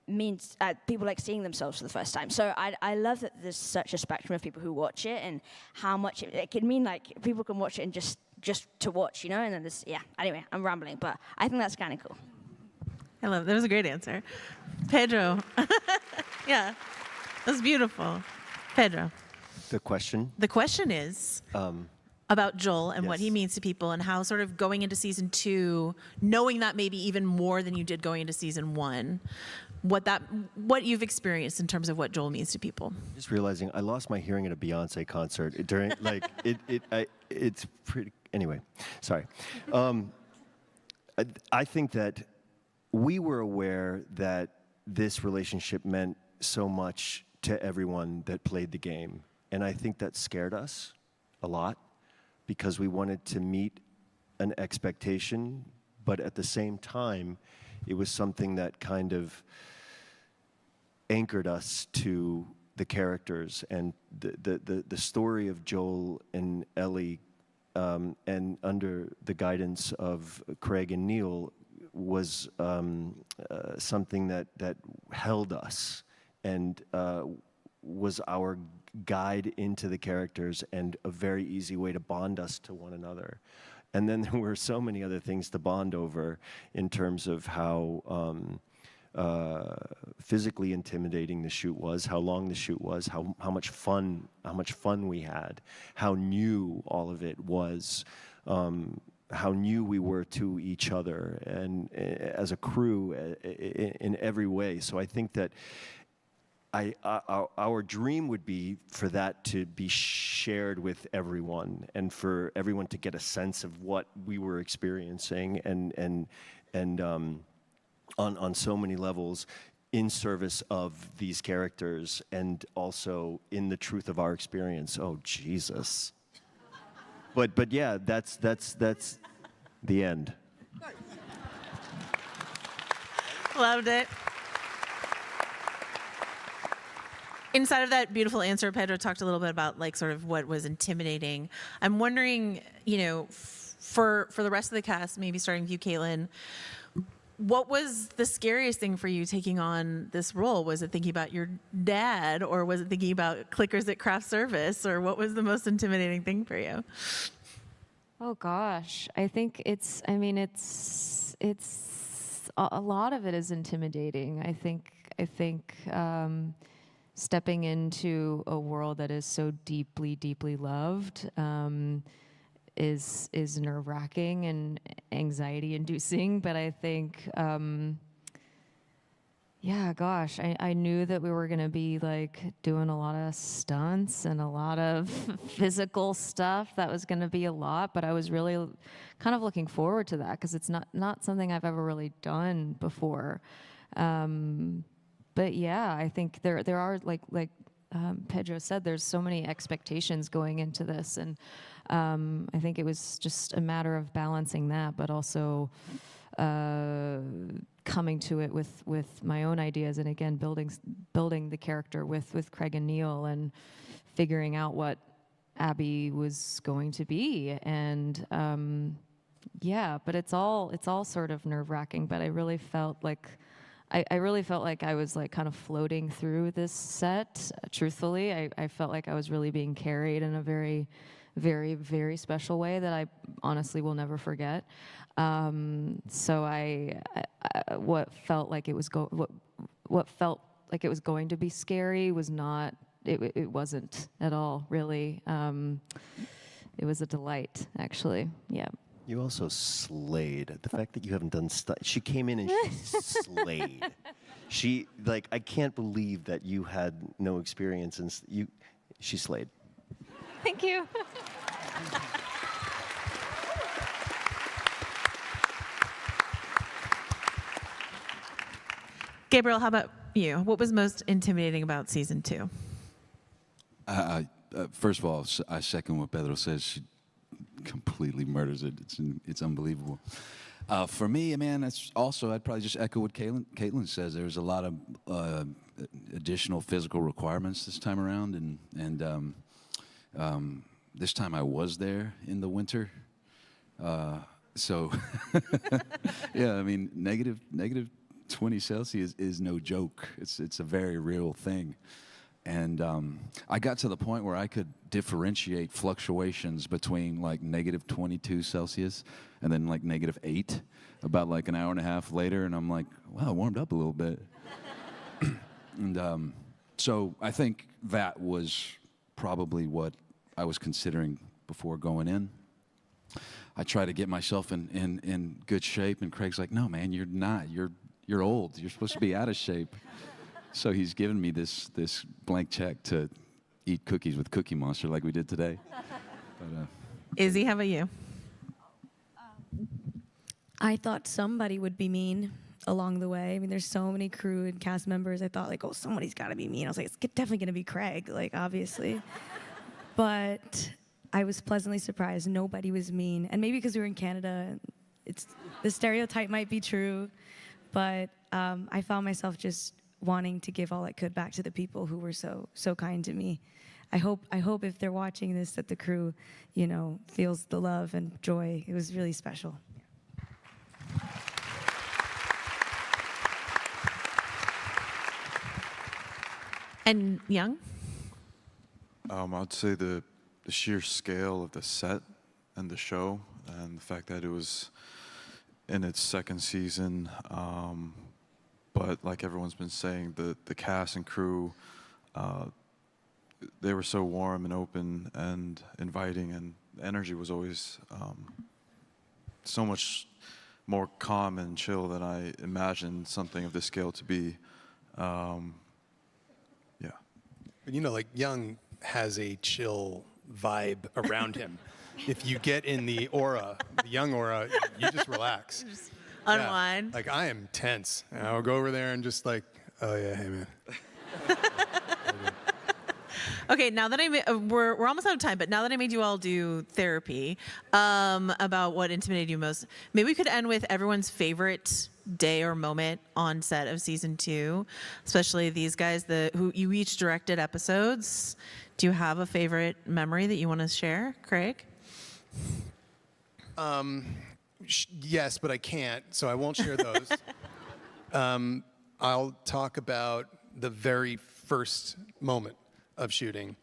means people like seeing themselves for the first time. So I love that there's such a spectrum of people who watch it and how much it can mean. Like people can watch it and just to watch, you know. And then there's Anyway, I'm rambling, but I think that's kind of cool. I love that. Was a great answer, Pedro. Yeah, that was beautiful, Pedro. The question? The question is about Joel and what he Yes. means to people and how sort of going into season 2, knowing that maybe even more than you did going into season 1, what you've experienced in terms of what Joel means to people. Just realizing I lost my hearing at a Beyonce concert during it's pretty, anyway, sorry. I think that we were aware that this relationship meant so much to everyone that played the game. And I think that scared us a lot because we wanted to meet an expectation, but at the same time, it was something that kind of anchored us to the characters and the story of Joel and Ellie, and under the guidance of Craig and Neil was something that held us and was our guide into the characters and a very easy way to bond us to one another. And then there were so many other things to bond over in terms of how physically intimidating the shoot was, how long the shoot was, how much fun we had, how new all of it was, how new we were to each other and as a crew in every way. So I think that our dream would be for that to be shared with everyone and for everyone to get a sense of what we were experiencing and on so many levels in service of these characters and also in the truth of our experience. Oh, Jesus. But yeah, that's the end. Loved it. Inside of that beautiful answer, Pedro talked a little bit about like sort of what was intimidating. I'm wondering, you know, for the rest of the cast, maybe starting with you, Kaitlyn, what was the scariest thing for you taking on this role? Was it thinking about your dad, or was it thinking about clickers at craft service, or what was the most intimidating thing for you? Oh gosh, I think it's a lot of it is intimidating. I think stepping into a world that is so deeply, deeply loved is nerve-wracking and anxiety-inducing. But I think, yeah, gosh, I knew that we were gonna be like doing a lot of stunts and a lot of physical stuff. That was gonna be a lot, but I was really kind of looking forward to that because it's not something I've ever really done before. But yeah, I think there are like Pedro said, there's so many expectations going into this, and I think it was just a matter of balancing that, but also coming to it with my own ideas, and again building the character with Craig and Neil, and figuring out what Abby was going to be, and yeah, but it's all sort of nerve-wracking. But I really felt like I was like kind of floating through this set. Truthfully, I felt like I was really being carried in a very, very, very special way that I honestly will never forget. So what felt like it was going to be scary was not. It wasn't at all, really. It was a delight, actually. Yeah. You also slayed. The fact that you haven't done stuff. She came in and she slayed. She, like, I can't believe that you had no experience, and she slayed. Thank you. Gabriel, how about you? What was most intimidating about season 2? First of all, I second what Pedro says. She completely murders it. It's unbelievable. For me, man, I'd probably just echo what Kaitlyn says. There was a lot of additional physical requirements this time around, and this time I was there in the winter. So, yeah, I mean, negative 20 Celsius is no joke. It's a very real thing. And I got to the point where I could differentiate fluctuations between like negative 22 Celsius and then like negative 8 about like an hour and a half later. And I'm like, wow, I warmed up a little bit. And so I think that was probably what I was considering before going in. I try to get myself in good shape, and Craig's like, no, man, you're not. You're old. You're supposed to be out of shape. So he's given me this blank check to eat cookies with Cookie Monster like we did today. But, Izzy, how about you? I thought somebody would be mean along the way. I mean, there's so many crew and cast members. I thought, like, oh, somebody's got to be mean. I was like, it's definitely going to be Craig, like, obviously. But I was pleasantly surprised. Nobody was mean. And maybe because we were in Canada, the stereotype might be true. But I found myself just wanting to give all I could back to the people who were so kind to me. I hope if they're watching this that the crew, feels the love and joy. It was really special. And Young? I'd say the sheer scale of the set and the show, and the fact that it was in its second season. But like everyone's been saying, the cast and crew, they were so warm and open and inviting, and the energy was always so much more calm and chill than I imagined something of this scale to be. Yeah. But like Young has a chill vibe around him. If you get in the Young aura, you just relax. Unwind. Like, I am tense. And I'll go over there and just like, oh yeah, hey man. Okay, now that we're almost out of time, but now that I made you all do therapy about what intimidated you most, maybe we could end with everyone's favorite day or moment on set of season 2, especially these guys who you each directed episodes. Do you have a favorite memory that you want to share, Craig? Yes, but I can't, so I won't share those. I'll talk about the very first moment of shooting,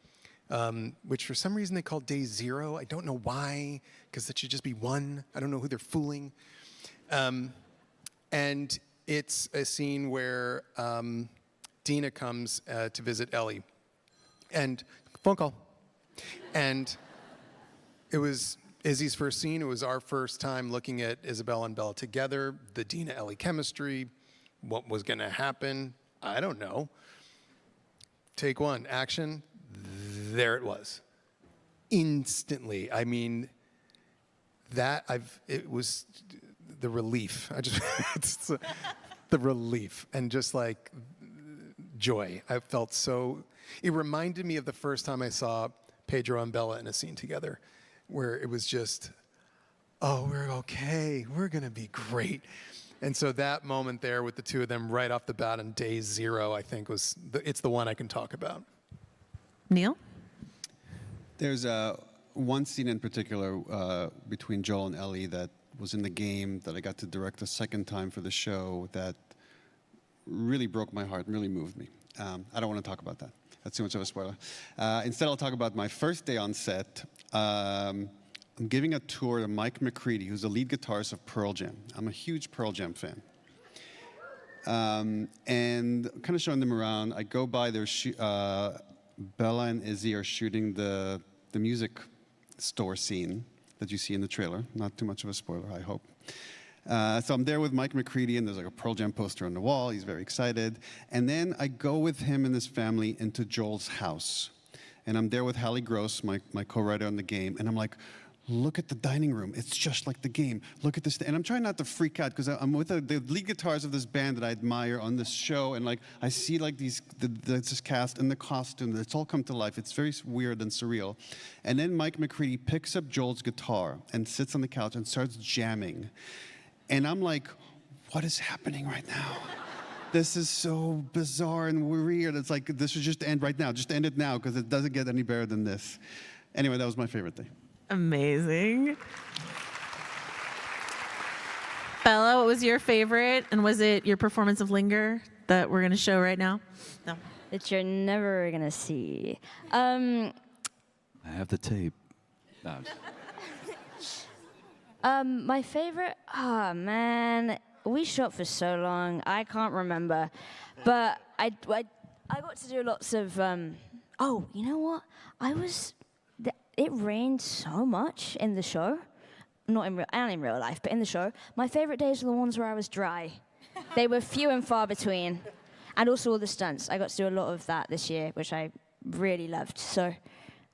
which for some reason they call day 0. I don't know why, because that should just be 1. I don't know who they're fooling. And it's a scene where Dina comes to visit Ellie, and phone call. And it was Izzy's first scene. It was our first time looking at Isabella and Bella together, the Dina-Ellie chemistry, what was going to happen. I don't know. Take 1, action. There it was. Instantly. I mean, it was the relief. It's the relief and just like joy. I felt so, it reminded me of the first time I saw Pedro and Bella in a scene together, where it was just, oh, we're okay. We're going to be great. And so that moment there with the two of them right off the bat on day 0, I think it's the one I can talk about. Neil? There's one scene in particular between Joel and Ellie that was in the game that I got to direct a second time for the show that really broke my heart, really moved me. I don't want to talk about that. That's too much of a spoiler. Instead, I'll talk about my first day on set. I'm giving a tour to Mike McCready, who's the lead guitarist of Pearl Jam. I'm a huge Pearl Jam fan. And kind of showing them around. I go by, Bella and Izzy are shooting the music store scene that you see in the trailer. Not too much of a spoiler, I hope. So I'm there with Mike McCready, and there's like a Pearl Jam poster on the wall. He's very excited. And then I go with him and his family into Joel's house. And I'm there with Hallie Gross, my co-writer on the game, and I'm like, look at the dining room. It's just like the game. Look at this. And I'm trying not to freak out because I'm with the lead guitars of this band that I admire on this show. And like I see like this cast in the costume. It's all come to life. It's very weird and surreal. And then Mike McCready picks up Joel's guitar and sits on the couch and starts jamming. And I'm like, what is happening right now? This is so bizarre and weird. It's like, this should just end right now. Just end it now because it doesn't get any better than this. Anyway, that was my favorite day. Amazing. Bella, what was your favorite? And was it your performance of Linger that we're going to show right now? No. That you're never going to see. I have the tape. No, My favorite, oh man, we shot for so long, I can't remember. But I got to do lots of, oh, you know what? It rained so much in the show, not in real life, but in the show. My favorite days are the ones where I was dry. They were few and far between. And also all the stunts. I got to do a lot of that this year, which I really loved. So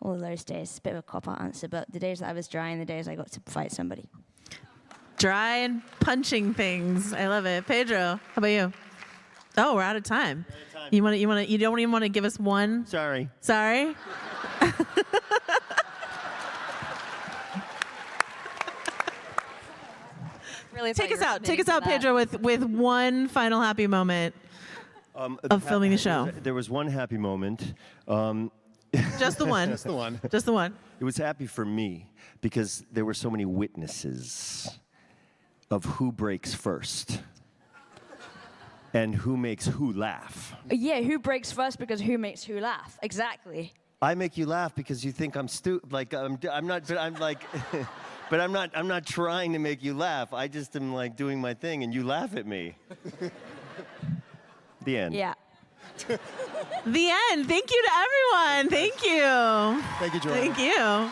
all those days, a bit of a cop-out answer, but the days that I was dry and the days I got to fight somebody. Dry and punching things. I love it. Pedro, how about you? Oh, we're out of time. You don't even want to give us one? Sorry. Sorry? Really Take us out, Pedro, with one final happy moment of filming the show. There was one happy moment. Just the one. That's the one. Just the one. It was happy for me because there were so many witnesses of who breaks first and who makes who laugh. Yeah, who breaks first because who makes who laugh? Exactly. I make you laugh because you think I'm stupid. Like I'm not. But I'm like. But I'm not trying to make you laugh. I just am like doing my thing, and you laugh at me. The end. Yeah. The end. Thank you to everyone. Thank you. Thank you, Joanna. Thank you.